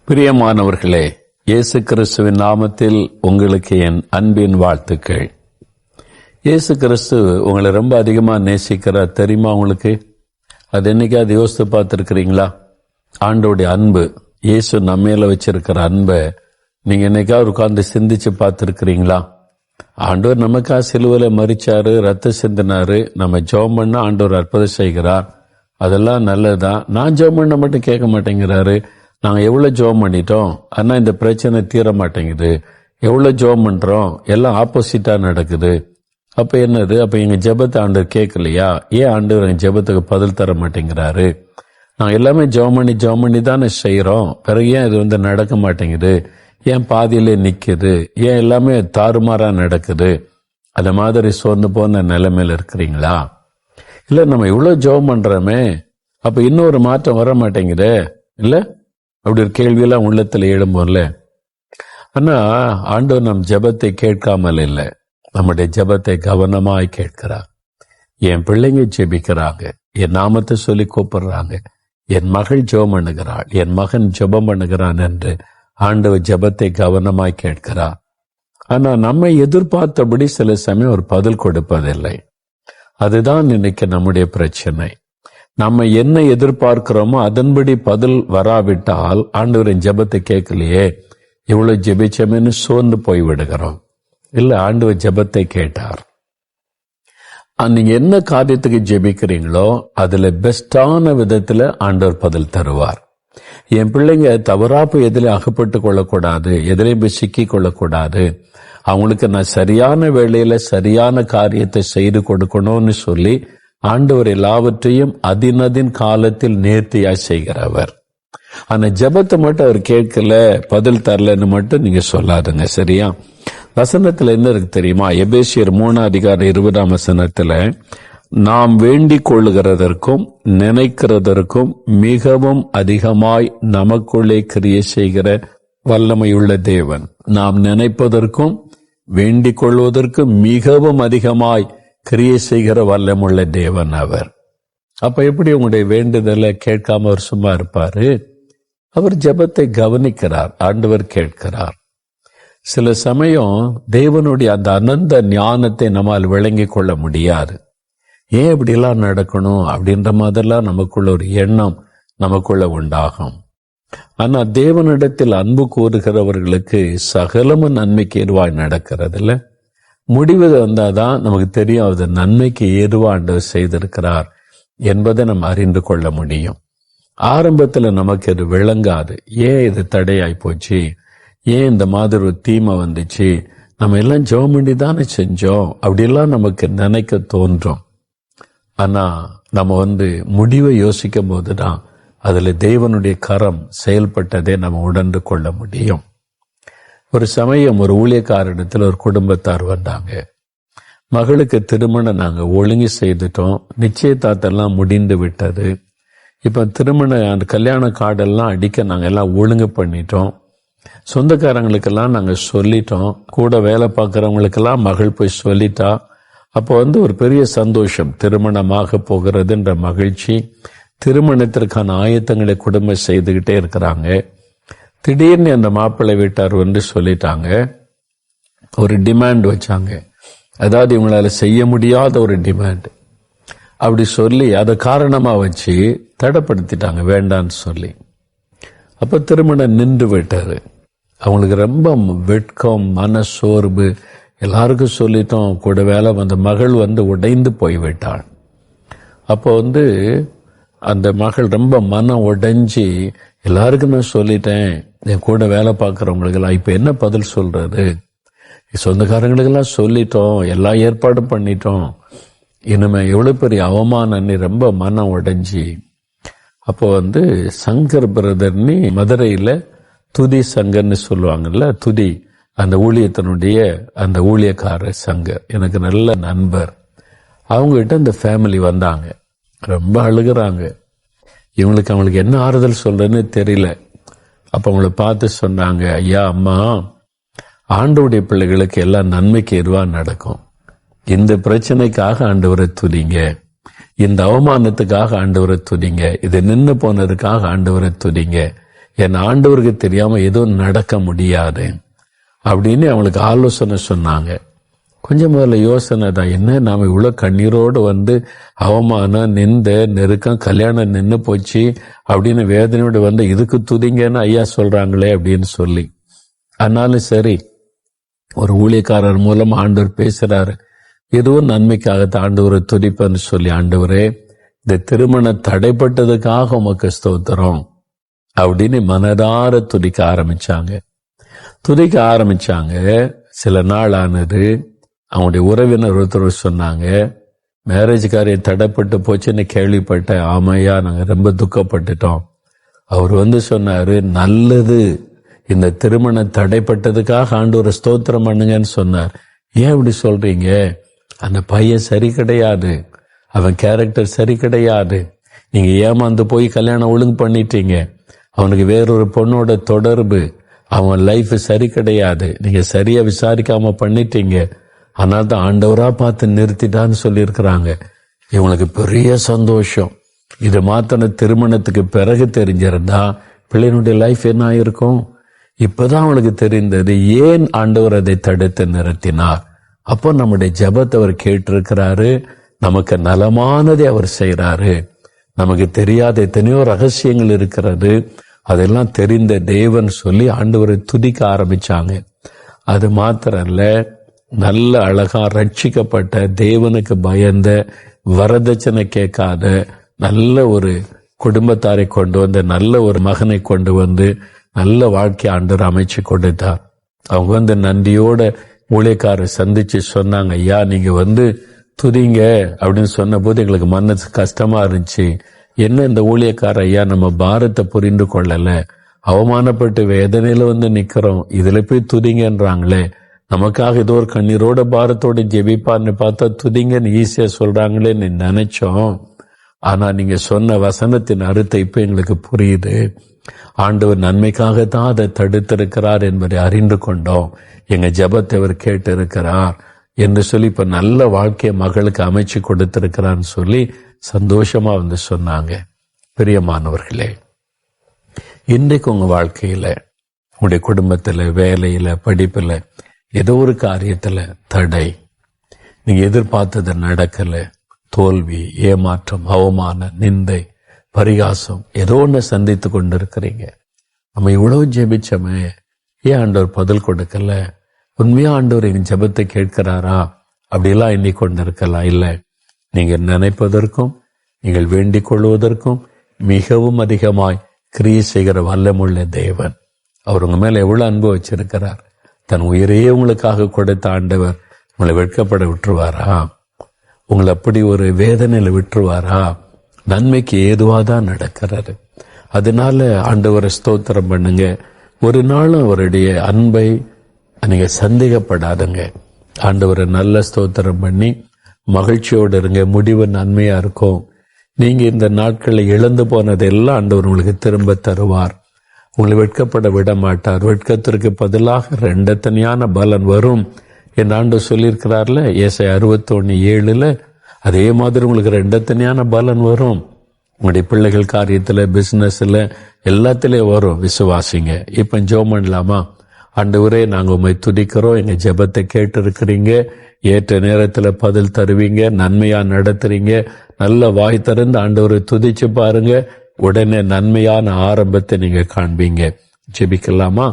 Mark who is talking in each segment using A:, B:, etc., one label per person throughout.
A: பிரியமானவர்களே, இயேசு கிறிஸ்துவின் நாமத்தில் உங்களுக்கு என் அன்பின் வாழ்த்துக்கள். இயேசு கிறிஸ்து உங்களை ரொம்ப அதிகமாக நேசிக்கிறார் தெரியுமா உங்களுக்கு? அது என்னைக்காவது யோசித்து பார்த்துருக்கிறீங்களா? ஆண்டோடைய அன்பு, இயேசு நம்மையில வச்சிருக்கிற அன்பை நீங்க என்னைக்காவது உட்கார்ந்து சிந்திச்சு பார்த்துருக்கிறீங்களா? ஆண்டவர் நமக்காக சிலுவையில மரிச்சாரு, ரத்தம் சிந்தினாரு, நம்ம ஜெபம் பண்ணா ஆண்டவர் அற்புதம் செய்கிறார். அதெல்லாம் நல்லதுதான். நான் ஜெபம் பண்ண மட்டும் கேட்க மாட்டேங்கிறாரு. நாங்கள் எவ்வளோ ஜெபம் பண்ணிட்டோம், ஆனால் இந்த பிரச்சனை தீர மாட்டேங்குது. எவ்வளோ ஜெபம் பண்ணுறோம், எல்லாம் ஆப்போசிட்டாக நடக்குது. அப்போ என்னது? அப்போ எங்கள் ஜெபத்தை ஆண்டவர் கேட்கலையா? ஏன் ஆண்டவர் எங்கள் ஜெபத்துக்கு பதில் தர மாட்டேங்கிறாரு? நாங்கள் எல்லாமே ஜெபம் பண்ணி தானே செய்கிறோம். பிறகு ஏன் இது நடக்க மாட்டேங்குது? ஏன் பாதியிலே நிற்குது? ஏன் எல்லாமே தாறுமாறாக நடக்குது? அந்த மாதிரி சோர்ந்து போன நிலைமையில் இருக்கிறீங்களா? இல்லை, நம்ம இவ்வளோ ஜெபம் பண்ணுறோமே, அப்போ இன்னொரு மாற்றம் வர மாட்டேங்குது இல்லை? அப்படி ஒரு கேள்வியெல்லாம் உள்ளத்தில் எழும்போம்ல. ஆனா ஆண்டவர் நம் ஜெபத்தை கேட்காமல் இல்லை, நம்முடைய ஜெபத்தை கவனமாய் கேட்கிறார். என் பிள்ளைங்க ஜெபிக்கிறாங்க, என் நாமத்தை சொல்லி கூப்பிடுறாங்க, என் மகள் ஜெபம் பண்ணுகிறாள், என் மகன் ஜெபம் பண்ணுகிறான் என்று ஆண்டவர் ஜெபத்தை கவனமாய் கேட்கிறார். ஆனா நம்ம எதிர்பார்த்தபடி சில சமயம் ஒரு பதில் கொடுப்பதில்லை. அதுதான் இன்னைக்கு நம்முடைய பிரச்சனை. நம்ம என்ன எதிர்பார்க்கிறோமோ அதன்படி பதில் வராவிட்டால் ஆண்டவரின் ஜெபத்தை கேட்கலையே, இவ்வளவு ஜெபிச்சமேன்னு சோர்ந்து போய் விடுகிறோம். இல்ல, ஆண்டவர் ஜெபத்தை கேட்டார். நீங்க என்ன காரியத்துக்கு ஜெபிக்கிறீங்களோ அதுல பெஸ்டான விதத்துல ஆண்டவர் பதில் தருவார். என் பிள்ளைங்க தவறாப்பு எதிலே அகப்பட்டு கொள்ளக்கூடாது, எதிலையும் போய் சிக்கி கொள்ளக்கூடாது, அவங்களுக்கு நான் சரியான வேளையில சரியான காரியத்தை செய்து கொடுக்கணும்னு சொல்லி ஆண்டவர் எல்லாவற்றையும் அதினதின் காலத்தில் நேர்த்தியாய் செய்கிறவர். ஆனா ஜெபத்தை மட்டும் அவர் கேட்கல, பதில் தரலன்னு மட்டும் நீங்க சொல்லாதுங்க, சரியா? வசனத்துல என்ன இருக்கு தெரியுமா? எபேசியர் 3:20 நாம் வேண்டிக் கொள்ளுகிறதற்கும் நினைக்கிறதற்கும் மிகவும் அதிகமாய் நமக்குள்ளே கிரியை செய்கிற வல்லமையுள்ள தேவன். நாம் நினைப்பதற்கும் வேண்டிக் கொள்வதற்கும் மிகவும் அதிகமாய் கிரியை செய்கிற வல்லமுள்ள தேவன் அவர். அப்ப எப்படி உங்களுடைய வேண்டுதலை கேட்காம அவர் சும்மா இருப்பாரு? அவர் ஜெபத்தை கவனிக்கிறார், ஆண்டவர் கேட்கிறார். சில சமயம் தேவனுடைய அந்த அனந்த ஞானத்தை நம்மால் விளங்கி கொள்ள முடியாது. ஏன் இப்படி எல்லாம் நடக்கணும் அப்படின்ற மாதிரிலாம் நமக்குள்ள ஒரு எண்ணம் நமக்குள்ள உண்டாகும். ஆனா தேவனிடத்தில் அன்பு கூறுகிறவர்களுக்கு சகலமும் நன்மைக்கு ஏதுவாய் நடக்கிறது இல்ல. முடிவு வந்தாதான் நமக்கு தெரியும் அது நன்மைக்கு ஏதுவா ஆண்டவர் செய்திருக்கிறார் என்பதை நம்ம அறிந்து கொள்ள முடியும். ஆரம்பத்துல நமக்கு இது விளங்காது. ஏன் இது தடையாய் போச்சு, ஏன் இந்த மாதிரி ஒரு தீமை வந்துச்சு, நம்ம எல்லாம் ஜெபம் பண்ணி தானே செஞ்சோம் அப்படிலாம் நமக்கு நினைக்க தோன்றும். ஆனா நம்ம முடிவை யோசிக்கும் போதுதான் அதுல தேவனுடைய கரம் செயல்பட்டதை நம்ம உணர்ந்து கொள்ள முடியும். ஒரு சமயம் ஒரு ஊழியக்காரனிடத்தில் ஒரு குடும்பத்தார் வந்தாங்க. மகளுக்கு திருமணம் நாங்க ஒழுங்கு செய்துட்டோம், நிச்சயதார்த்தெல்லாம் முடிந்து விட்டது. இப்ப அந்த கல்யாண கார்டெல்லாம் அடிக்க நாங்க எல்லாம் ஒழுங்கு பண்ணிட்டோம். சொந்தக்காரங்களுக்கெல்லாம் நாங்க சொல்லிட்டோம், கூட வேலை பார்க்கறவங்களுக்கெல்லாம் மகள் போய் சொல்லிட்டா. அப்போ ஒரு பெரிய சந்தோஷம், திருமணமாக போகிறதுன்ற மகிழ்ச்சி. திருமணத்திற்கான ஆயத்தங்களை குடும்பம் செய்துகிட்டே இருக்கிறாங்க. திடீர்னு அந்த மாப்பிள்ளை வீட்டார் சொல்லிட்டாங்க, ஒரு டிமாண்ட் வச்சாங்க. அதாவது இவங்களால செய்ய முடியாத ஒரு டிமாண்ட். அப்படி சொல்லி அதை காரணமா வச்சு தடைப்படுத்திட்டாங்க, வேண்டான்னு சொல்லி. அப்ப திருமணம் நின்று விட்டாரு. அவங்களுக்கு ரொம்ப வெட்கம், மன சோர்வு. எல்லாருக்கும் சொல்லிட்டோம், கூட வேலை வந்த மகள் உடைந்து போய்விட்டாள். அப்போ அந்த மகள் ரொம்ப மனம் உடைஞ்சி, எல்லாருக்கும் நான் சொல்லிட்டேன், என் கூட வேலை பார்க்கறவங்களுக்கெல்லாம் இப்ப என்ன பதில் சொல்றது, சொந்தக்காரங்களுக்கெல்லாம் சொல்லிட்டோம், எல்லா ஏற்பாடும் பண்ணிட்டோம், இனிமே எவ்வளவு பெரிய அவமானம், ரொம்ப மனம் உடைஞ்சி. அப்போ சங்கர் பிரதர்னி மதுரையில துதி சங்கர்னு சொல்லுவாங்கல்ல, துதி அந்த ஊழியத்தினுடைய அந்த ஊழியக்கார சங்கர் எனக்கு நல்ல நண்பர். அவங்ககிட்ட அந்த ஃபேமிலி வந்தாங்க, ரொம்ப அழுகுறாங்க. அவங்களுக்கு என்ன ஆறுதல் சொல்றேன்னு தெரியல. அப்ப அவங்கள பார்த்து சொன்னாங்க, ஐயா அம்மா, ஆண்டவருடைய பிள்ளைகளுக்கு எல்லாம் நன்மைக்கு எதுவா நடக்கும். இந்த பிரச்சனைக்காக ஆண்டவரை துதிங்க, இந்த அவமானத்துக்காக ஆண்டவரை துதிங்க, இது நின்று போனதுக்காக ஆண்டவரை துதிங்க, என் ஆண்டவருக்கு தெரியாம எதுவும் நடக்க முடியாது அப்படின்னு அவங்களுக்கு ஆலோசனை சொன்னாங்க. கொஞ்சம் முதல்ல யோசனை தான், என்ன நாம இவ்வளவு கண்ணீரோடு வந்து அவமானம், நிந்த, நெருக்கம், கல்யாணம் நின்று போச்சு அப்படின்னு வேதனையோடு வந்து இதுக்கு துதிங்கன்னு ஐயா சொல்றாங்களே அப்படின்னு சொல்லி. ஆனாலும் சரி, ஒரு ஊழியக்காரர் மூலம் ஆண்டவர் பேசுறாரு. எதுவும் நன்மைக்காக ஆண்டவரை துதிப்பன்னு சொல்லி, ஆண்டவரே இந்த திருமணம் தடைப்பட்டதுக்காக உமக்கு ஸ்தோத்திரம் அப்படின்னு மனதார துதிக்க ஆரம்பிச்சாங்க. சில நாள் ஆனது. அவங்களுடைய உறவினர் ஒருத்தர் சொன்னாங்க, மேரேஜ் காரியம் தடைப்பட்டு போச்சுன்னு கேள்விப்பட்டேன். ஆமையா, நாங்க ரொம்ப துக்கப்பட்டுட்டோம். அவர் வந்து சொன்னாரு, நல்லது, இந்த திருமணம் தடைப்பட்டதுக்காக ஆண்டவரை ஸ்தோத்திரம் பண்ணுங்கன்னு சொன்னார். ஏன் இப்படி சொல்றீங்க? அந்த பையன் சரி கிடையாது, அவன் கேரக்டர் சரி கிடையாது, நீங்க ஏமாந்து போய் கல்யாணம் ஒழுங்கு பண்ணிட்டீங்க, அவனுக்கு வேறொரு பொண்ணோட தொடர்பு, அவன் லைஃப் சரி கிடையாது, நீங்க சரியா விசாரிக்காம பண்ணிட்டீங்க, அதனால தான் ஆண்டவரா பார்த்து நிறுத்திட்டான்னு சொல்லியிருக்கிறாங்க. இவங்களுக்கு பெரிய சந்தோஷம். இது மாத்தின திருமணத்துக்கு பிறகு தெரிஞ்சிருந்தா பிள்ளைனுடைய லைஃப் என்ன ஆயிருக்கும்? இப்பதான் அவனுக்கு தெரிந்தது ஏன் ஆண்டவர் அதை தடுத்து நிறுத்தினார். அப்போ நம்முடைய ஜெபத்தை அவர் கேட்டிருக்கிறாரு, நமக்கு நலமானதை அவர் செய்யறாரு. நமக்கு தெரியாத எத்தனையோ ரகசியங்கள் இருக்கிறது, அதெல்லாம் தெரிந்த தேவன் சொல்லி ஆண்டவரை துதிக்க ஆரம்பிச்சாங்க. அது மாத்திரம் இல்ல, நல்ல அழகா ரட்சிக்கப்பட்ட, தேவனுக்கு பயந்த, வரதட்சணை கேட்காத நல்ல ஒரு குடும்பத்தாரை கொண்டு வந்து, நல்ல ஒரு மகனை கொண்டு வந்து நல்ல வாழ்க்கை ஆண்டவர் அமைச்சு கொடுத்தார். அவங்க வந்து நன்றியோட ஊழியக்காரரை சந்திச்சு சொன்னாங்க, ஐயா நீங்க வந்து துதிங்க அப்படின்னு சொன்ன போது எங்களுக்கு மனசு கஷ்டமா இருந்துச்சு. என்ன இந்த ஊழியக்கார ஐயா நம்ம பாரத்தை புரிந்து கொள்ளல, அவமானப்பட்டு வேதனையில வந்து நிக்கிறோம், இதுல போய் துதிங்கன்றாங்களே, நமக்காக ஏதோ ஒரு கண்ணீரோட பாரத்தோட ஜெபிப்பார்னு பார்த்தா துதிங்கன்னு ஈஸியா சொல்றாங்களேன்னு நினைச்சோம். ஆனா நீங்க சொன்ன வசனத்தின் அர்த்தம் இப்ப எங்களுக்கு புரியுது. ஆண்டவர் நன்மைக்காகத்தான் அதை தடுத்திருக்கிறார் என்பதை அறிந்து கொண்டோம். எங்க ஜெபத்தை அவர் கேட்டு இருக்கிறார் என்று சொல்லி இப்ப நல்ல வாழ்க்கையை மகளுக்கு அமைச்சு கொடுத்திருக்கிறான்னு சொல்லி சந்தோஷமா வந்து சொன்னாங்க. பிரியமானவர்களே, இன்றைக்கு உங்க வாழ்க்கையில, உங்களுடைய குடும்பத்துல, வேலையில, படிப்புல, ஏதோ ஒரு காரியத்துல தடை, நீங்க எதிர்பார்த்தது நடக்கல, தோல்வி, ஏமாற்றம், அவமானம், நிந்தை, பரிகாசம், ஏதோ ஒன்று சந்தித்து கொண்டு இருக்கிறீங்க. நம்ம இவ்வளவு ஜெபிச்சோமே, ஏன் ஆண்டவர் பதில் கொடுக்கல? உண்மையா ஆண்டவர் எங்க ஜெபத்தை கேட்கிறாரா? அப்படிலாம் எண்ணிக்கொண்டு இருக்கலாம். இல்லை, நீங்க நினைப்பதற்கும் நீங்கள் வேண்டிக் கொள்வதற்கும் மிகவும் அதிகமாய் கிரியை செய்கிற வல்லமுள்ள தேவன். அவர் உங்க மேல எவ்வளவு அன்பு வச்சிருக்கிறார். தன் உயிரையே உங்களுக்காக கொடுத்த ஆண்டவர் உங்களை வெட்கப்பட விட்டுருவாரா? உங்களை அப்படி ஒரு வேதனையில விட்டுருவாரா? நன்மைக்கு ஏதுவாதான் நடக்கிறாரு. அதனால ஆண்டவரை ஸ்தோத்திரம் பண்ணுங்க. ஒரு நாளும் அவருடைய அன்பை நீங்க சந்தேகப்படாதுங்க. ஆண்டவரை நல்ல ஸ்தோத்திரம் பண்ணி மகிழ்ச்சியோடு இருங்க. முடிவு நன்மையா இருக்கும். நீங்க இந்த நாட்களில் இழந்து போனதெல்லாம் ஆண்டவர் உங்களுக்கு திரும்ப தருவார். உங்களை வெட்கப்பட விட மாட்டார். வெட்கத்திற்கு பதிலாக ரெண்டத்தனையான பலன் வரும் என்று ஆண்டவர் சொல்லியிருக்கிறார்ல, ஏசாயா 61:7. அதே மாதிரி உங்களுக்கு ரெண்டத்தனையான பலன் வரும். உங்களுடைய பிள்ளைகள் காரியத்துல, பிசினஸ்ல, எல்லாத்திலையும் வரும். விசுவாசிங்க. இப்ப ஜெபம் பண்ணலாமா? ஆண்டவரே, நாங்க உம்மை துதிக்கிறோம். எங்க ஜெபத்தை கேட்டு இருக்கிறீங்க. ஏற்ற நேரத்துல பதில் தருவீங்க. நன்மையா நடத்துறீங்க. நல்ல வாய் திறந்து ஆண்டவரை துதிச்சு பாருங்க. உடனே நன்மையான ஆரம்பத்தை நீங்க காண்பீங்க. ஜெபிக்கலாமா?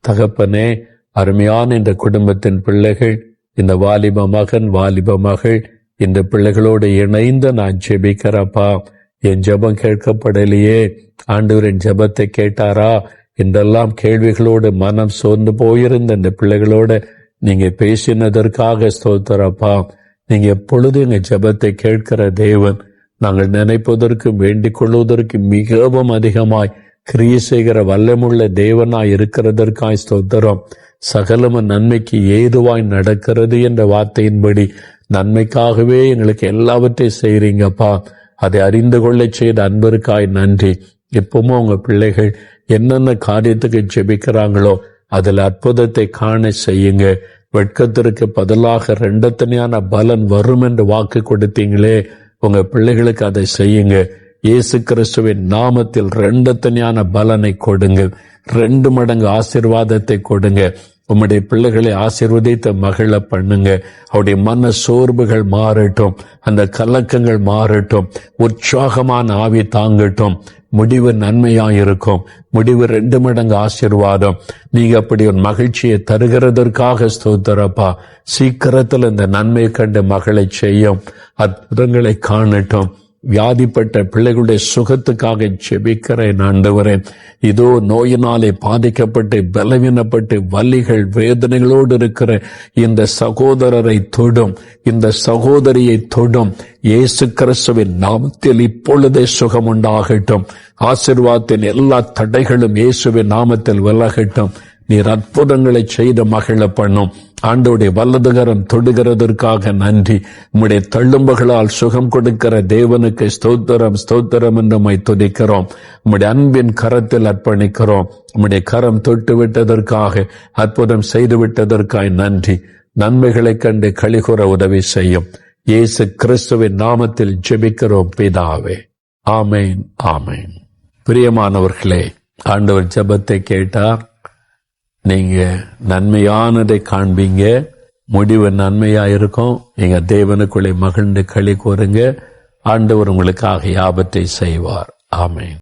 A: தகப்பனே, அருமையான இந்த குடும்பத்தின் பிள்ளைகள், இந்த வாலிப மகன், வாலிப மகள், இந்த பிள்ளைகளோடு இணைந்து நான் ஜெபிக்கிறப்பா. என் ஜெபம் கேட்கப்படலையே, ஆண்டவரின் ஜெபத்தை கேட்டாரா என்றெல்லாம் கேள்விகளோடு மனம் சோர்ந்து போயிருந்த இந்த பிள்ளைகளோட நீங்க பேசினதற்காக ஸ்தோத்திரப்பா. நீங்க எப்பொழுது எங்க ஜெபத்தை கேட்கிற தேவன். நாங்கள் நினைப்பதற்கும் வேண்டிக் கொள்வதற்கு மிகவும் அதிகமாய் கிரியை செய்கிற வல்லமுள்ள தேவனாய் இருக்கிறதற்காய் ஸ்தோத்திரம். சகலமும் நன்மைக்கு ஏதுவாய் நடக்கிறது என்ற வார்த்தையின்படி நன்மைக்காகவே எங்களுக்கு எல்லாவற்றையும் செய்றீங்கப்பா. அதை அறிந்து கொள்ள செய்த அன்பருக்காய் நன்றி. எப்பவுமே உங்க பிள்ளைகள் என்னென்ன காரியத்துக்கு ஜெபிக்கிறாங்களோ அதில் அற்புதத்தை காண செய்யுங்க. வெட்கத்திற்கு பதிலாக ரெண்டத்தனையான பலன் வரும் என்று வாக்கு கொடுத்தீங்களே, உங்க பிள்ளைகளுக்கு அதை செய்யுங்க. இயேசு கிறிஸ்துவின் நாமத்தில் 2 தனியான பலனை கொடுங்க, 2 மடங்கு ஆசீர்வாதத்தை கொடுங்க. உம்முடைய பிள்ளைகளை ஆசீர்வதித்து மகிழ பண்ணுங்க. அவருடைய மன சோர்வுகள் மாறட்டும், அந்த கலக்கங்கள் மாறட்டும், உற்சாகமான ஆவி தாங்கட்டும். முடிவு நன்மையாயிருக்கும். முடிவு 2 மடங்கு ஆசீர்வாதம். நீங்க அப்படி ஒரு மகிழ்ச்சியை தருகிறதற்காக ஸ்தோத்திரப்பா. சீக்கிரத்தில் இந்த நன்மை கண்டு மகளை செய்யும், அற்புதங்களை காணட்டும். வியாதிப்பட்ட பிள்ளைகளுடைய சுகத்துக்காக ஜெபிக்கிறேன் ஆண்டவரே. இதோ நோயினாலே பாதிக்கப்பட்டு பலவீனப்பட்டு வலிகள் வேதனைகளோடு இருக்கிற இந்த சகோதரரை தொடும், இந்த சகோதரியை தொடும். இயேசு கிறிஸ்துவின் நாமத்தில் இப்பொழுதே சுகம் உண்டாகட்டும். ஆசீர்வாதத்தின் எல்லா தடைகளும் இயேசுவின் நாமத்தில் விலகட்டும். நீர் அற்புதங்களை செய்து மகிழ பண்ணும். ஆண்டோடைய வலதுகரம் தொடுகிறதற்காக நன்றி. உம்முடைய தள்ளும்புகளால் சுகம் கொடுக்கிற தேவனுக்கு ஸ்தோத்திரம் ஸ்தோத்திரம் என்று உம்மை துதிக்கிறோம். உம்முடைய அன்பின் கரத்தில் அர்ப்பணிக்கிறோம். உம்முடைய கரம் தொட்டு விட்டதற்காக, அற்புதம் செய்து விட்டதற்காக நன்றி. நன்மைகளை கண்டு களிகூற உதவி செய்யும். இயேசு கிறிஸ்துவின் நாமத்தில் ஜெபிக்கிறோம் பிதாவே. ஆமேன், ஆமேன். பிரியமானவர்களே, ஆண்டவர் ஜெபத்தை கேட்டார். நீங்க நன்மையானதை காண்பீங்க, முடிவு நன்மையா இருக்கும். நீங்க தேவனுக்குள்ளே மகிழ்ந்து களி கூறுங்க. ஆண்டவர் உங்களுக்காக யாவற்றை செய்வார். ஆமென்.